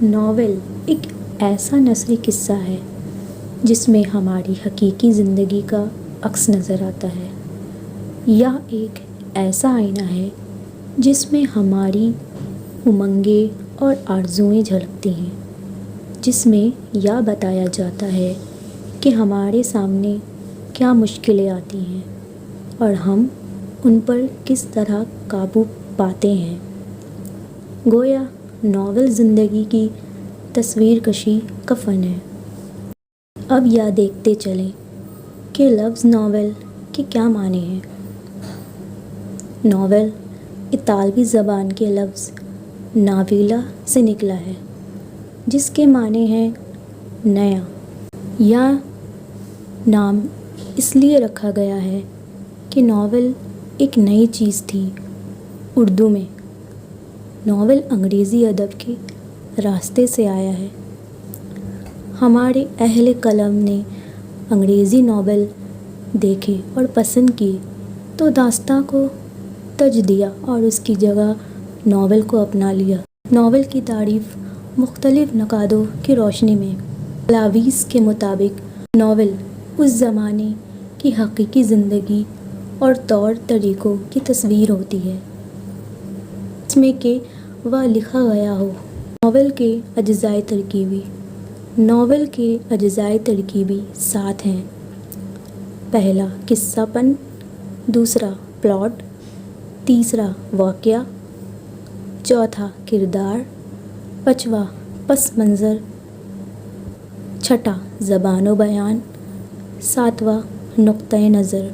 Novel ایک ایسا نثری قصہ ہے جس میں ہماری حقیقی زندگی کا عکس نظر آتا ہے، یا ایک ایسا آئینہ ہے جس میں ہماری امنگیں اور آرزوئیں جھلکتی ہیں، جس میں یہ بتایا جاتا ہے کہ ہمارے سامنے کیا مشکلیں آتی ہیں اور ہم ان پر کس طرح قابو پاتے ہیں۔ گویا ناول زندگی کی تصویر کشی کا فن ہے۔ اب یہ دیکھتے چلیں کہ لفظ ناول کے کیا معنی ہیں۔ ناول اطالوی زبان کے لفظ ناویلا سے نکلا ہے، جس کے معنی ہیں نیا۔ یہ نام اس لیے رکھا گیا ہے کہ ناول ایک نئی چیز تھی۔ اردو میں ناول انگریزی ادب کے راستے سے آیا ہے۔ ہمارے اہل قلم نے انگریزی ناول دیکھے اور پسند کیے تو داستاں کو ترجیح دیا اور اس کی جگہ ناول کو اپنا لیا۔ ناول کی تعریف مختلف نقادوں کی روشنی میں۔ پلاویز کے مطابق ناول اس زمانے کی حقیقی زندگی اور طور طریقوں کی تصویر ہوتی ہے جس میں کہ وہ لکھا گیا ہو۔ ناول کے اجزائے ترکیبی۔ ناول کے اجزائے ترکیبی 7 ہیں۔ پہلا قصہ پن، دوسرا پلاٹ، تیسرا واقعہ، چوتھا کردار، پانچواں پس منظر، چھٹا زبان و بیان، ساتواں نقطۂ نظر۔